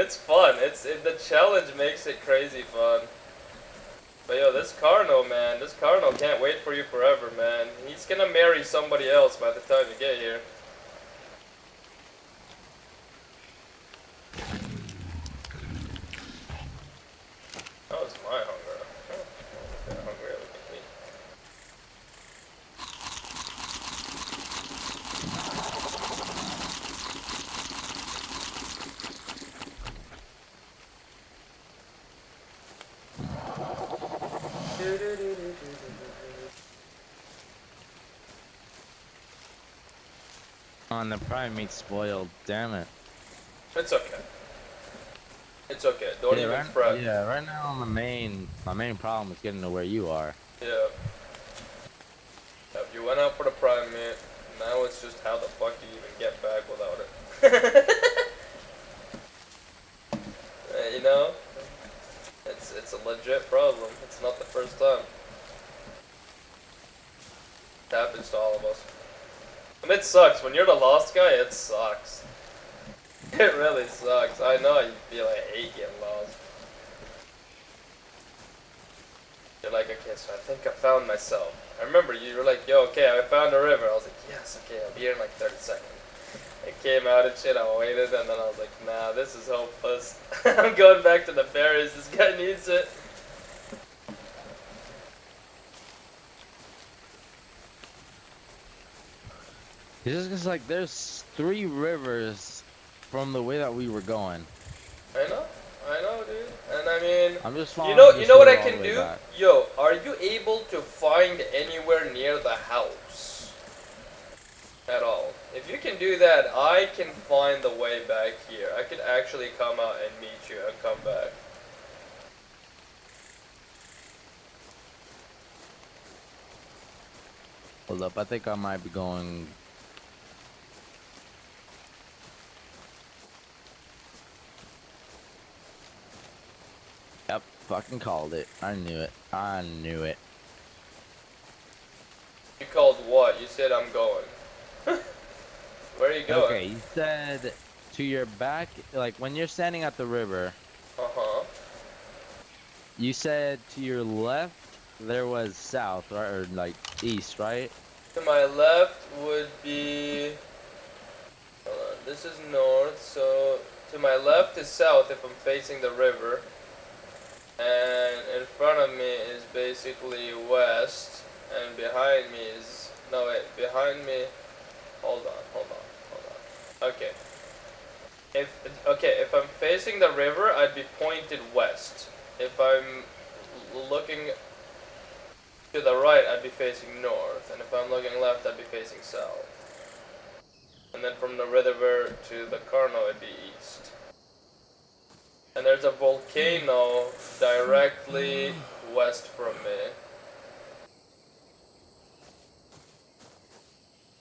it's fun. The challenge makes it crazy fun. But yo, this Carno, man, this Carno can't wait for you forever, man. He's gonna marry somebody else by the time you get here. That was my hunger. Oh, they're hungry, look at me. On the prime meat spoiled, damn it. It's okay. It's okay. Don't even fret. Yeah, right now my main problem is getting to where you are. Yeah. If you went out for the prime meat, now it's just how the fuck you even get back without it. You know? It's a legit problem. It's not the first time. It happens to all of us. And it sucks. When you're the lost guy, it sucks. It really sucks. I know you feel I hate getting lost. You're like, okay, so I think I found myself. I remember you were like, yo, okay, I found a river. I was like, yes, okay, I'll be here in like 30 seconds. I came out and shit, I waited, and then I was like, nah, this is hopeless. I'm going back to the berries. This guy needs it. It's just like there's 3 rivers from the way that we were going. I know, dude. And I mean, I'm just you know what I all the can way do? back. Yo, are you able to find anywhere near the house at all? If you can do that, I can find the way back here. I could actually come out and meet you and come back. Hold up, I think I might be going. Yep, fucking called it. I knew it. I knew it. You called what? You said I'm going. Where are you going? Okay, you said to your back, like when you're standing at the river. Uh-huh. You said to your left there was south, right, or like east, right? To my left would be... Hold on, this is north, so... To my left is south if I'm facing the river. And in front of me is basically west. And behind me is... No, wait, behind me... Hold on. Okay. If I'm facing the river, I'd be pointed west. If I'm looking to the right, I'd be facing north, and if I'm looking left, I'd be facing south. And then from the river to the Carno, it'd be east. And there's a volcano directly west from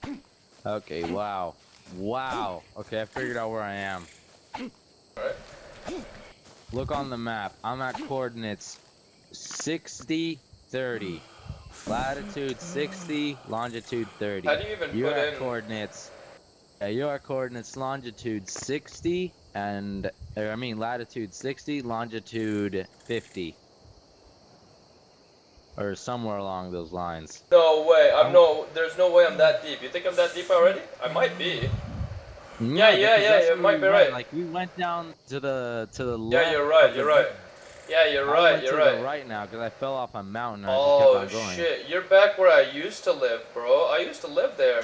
me. Okay, wow. Wow. Okay, I figured out where I am. Alright. Look on the map. I'm at coordinates 60, 30. Latitude 60, longitude 30. How do you even You're put at in... coordinates. You're at coordinates longitude 60 and latitude 60, longitude 50. Or somewhere along those lines. No way, there's no way I'm that deep. You think I'm that deep already? I might be. No, Yeah, you might be right. Like we went down to the left. Yeah, you're right. Yeah, you're right. The right now because I fell off a mountain. And I just kept on going. Shit, you're back where I used to live, bro. I used to live there.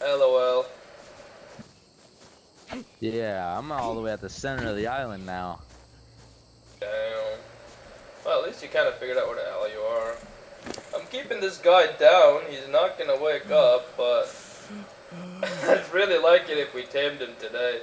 LOL. Yeah, I'm all the way at the center of the island now. Damn. Well, at least you kind of figured out where the hell you are. I'm keeping this guy down. He's not gonna wake up, but I'd really like it if we tamed him today.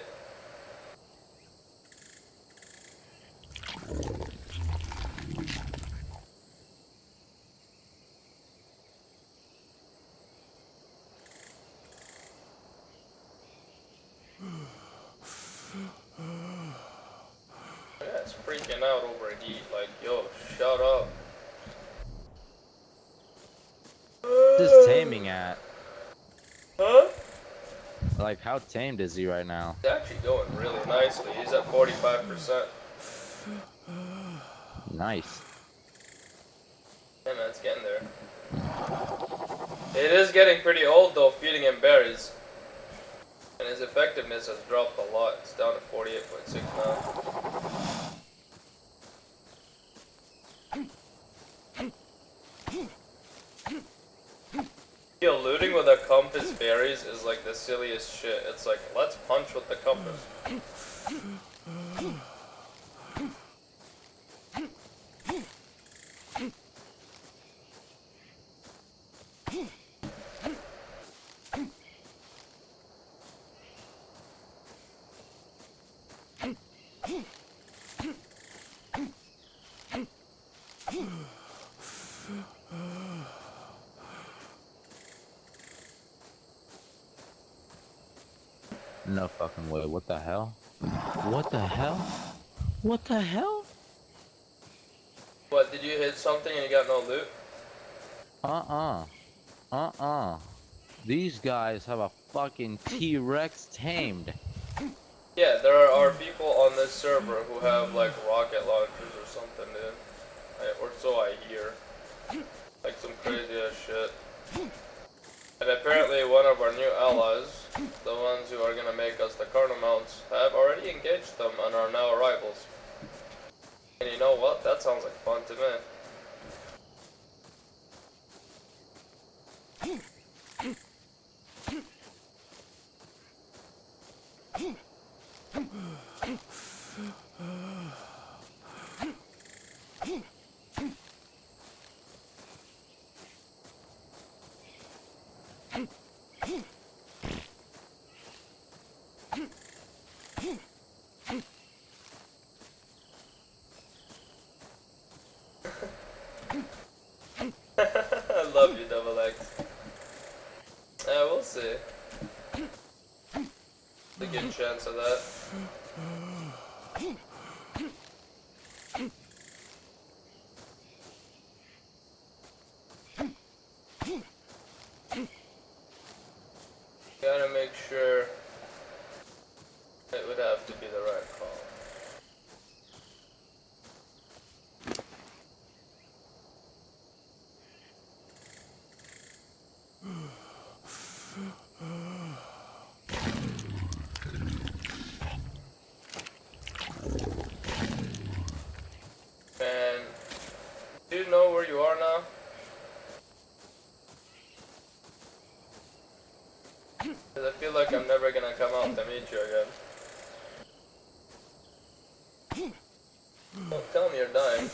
Yeah, it's freaking out over heat. Like, yo, shut up. Just taming at. Huh? Like like, how tamed is he right now? He's actually going really nicely. He's at 45%. Nice. Yeah, man, it's getting there. It is getting pretty old though, feeding him berries. And his effectiveness has dropped a lot. It's down to 48.6 now. Yo, looting with a compass berries is like the silliest shit. It's like, let's punch with the compass. No fucking way. What the hell? What the hell? What the hell? What, did you hit something and you got no loot? Uh-uh. Uh-uh. These guys have a fucking T-Rex tamed. Yeah, there are people on this server who have like rocket launchers or something, dude. Or so I hear. Like some crazy ass shit. And apparently one of our new allies, the ones who are gonna make us the carno mounts, have already engaged them and are now rivals. And you know what? That sounds like fun to me. I love you, Double X. Yeah, we'll see. A good chance of that. Gotta make sure it would have to be the right call. And do you know where you are now? Because I feel like I'm never gonna come out to meet you again. Don't tell me you're dying.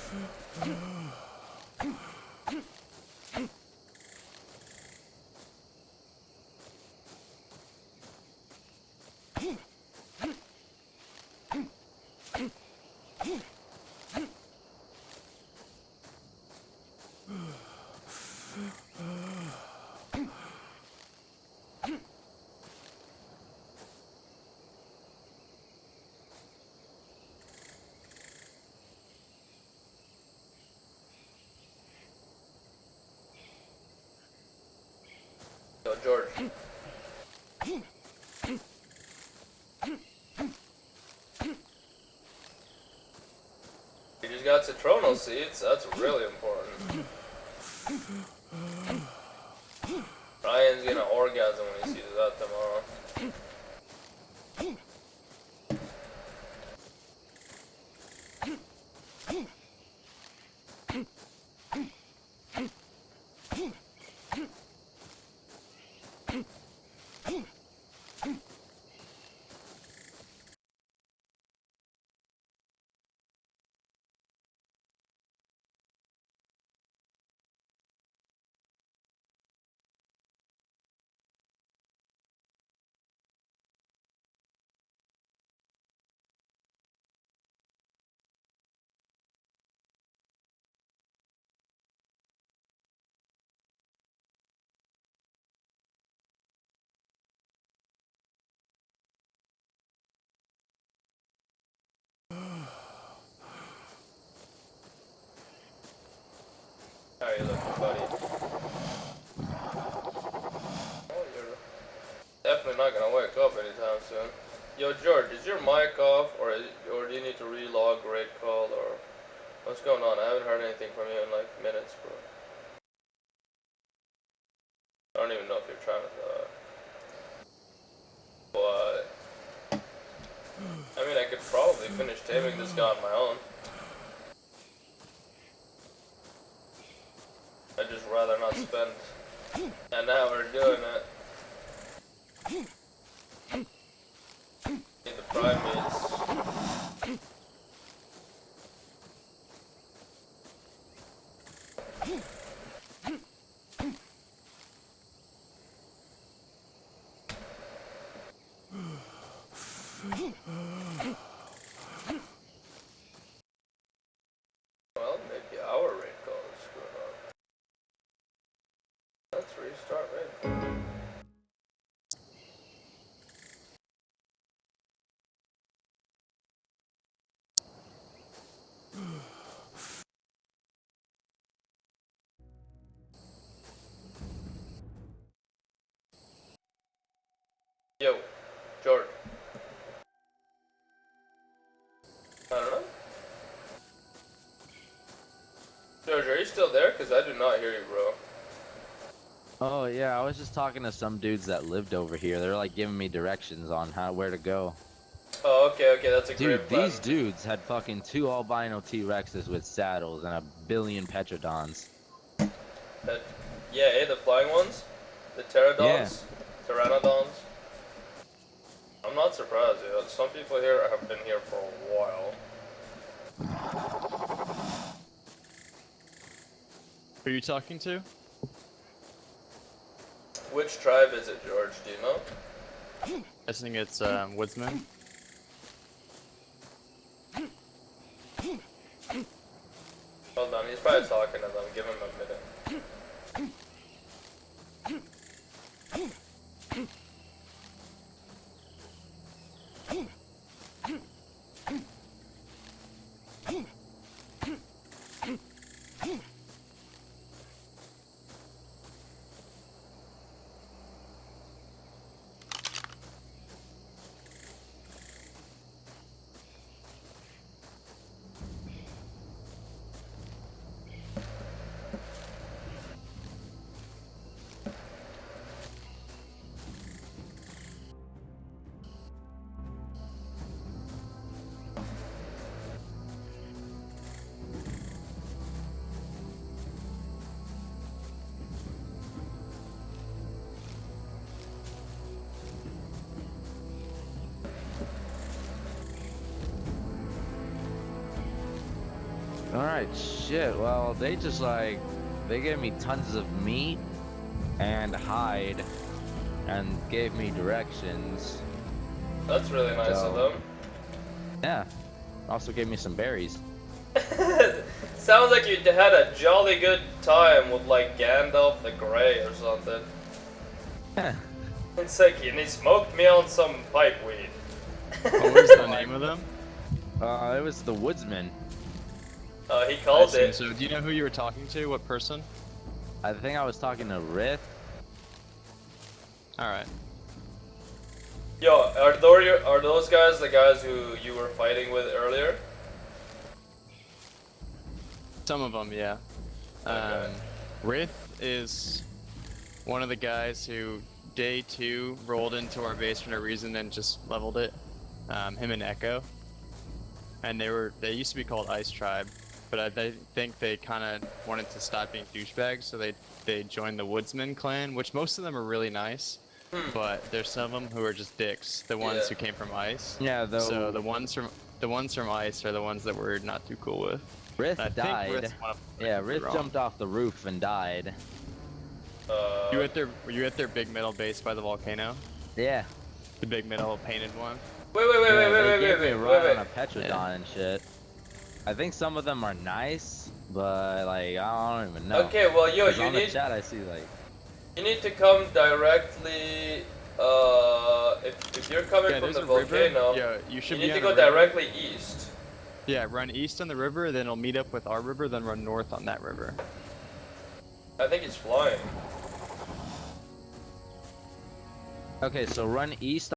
Yo, George. You just got Citronal seeds? That's really important. Ryan's gonna orgasm when he sees that tomorrow. mic off, or do you need to relog raid call, or what's going on? I haven't heard anything from you in like minutes, bro. I don't even know if you're trying to. But I mean, I could probably finish taming this guy on my own. I'd just rather not spend an hour doing it. Need the primates. Well, maybe our raid call is screwed up. Let's restart raid call. Yo, Jordan. I don't know. George, are you still there? Because I do not hear you, bro. Oh yeah, I was just talking to some dudes that lived over here. They're like giving me directions on where to go. Oh, okay, that's a great Dude, plan. these dudes had fucking 2 albino T-Rexes with saddles and a billion Petrodons. Yeah, the flying ones? The pterodons? Pteranodons? I'm not surprised, dude. Some people here have been here for a while. Who are you talking to? Which tribe is it, George? Do you know? I think it's Woodsman. Hold on, he's probably talking to them. Give him a minute. Alright, shit. Well, they just like, they gave me tons of meat and hide and gave me directions. That's really nice of them. Yeah. Also gave me some berries. Sounds like you had a jolly good time with like Gandalf the Grey or something. It's like, and he smoked me on some pipe weed. What was the name of them? It was the Woodsman. He called I see. it. So do you know who you were talking to? What person? I think I was talking to Rith. Alright. Yo, are those guys the guys who you were fighting with earlier? Some of them, yeah. Okay. Rith is one of the guys who day 2 rolled into our base for no reason and just leveled it. Him and Echo. And they used to be called Ice Tribe, but I think they kind of wanted to stop being douchebags, so they joined the Woodsman clan, which most of them are really nice. But there's some of them who are just dicks, the ones who came from Ice. Yeah, though. So the ones from Ice are the ones that we're not too cool with. Rith I think died. Rith's one of them. Yeah, I could be Rith wrong. jumped off the roof and died. Were you at their big metal base by the volcano? Yeah. The big metal painted one? Wait, They gave me a run wait. on a Petrodon and shit. I think some of them are nice, but like I don't even know. Okay, well, yo, 'Cause you on the need chat I see like. you need to come directly. If you're coming Yeah, from there's the a river. volcano, Yeah, you should you be need to on go a river. directly east. Yeah, run east on the river, then it'll meet up with our river, then run north on that river. I think he's flying. Okay, so run east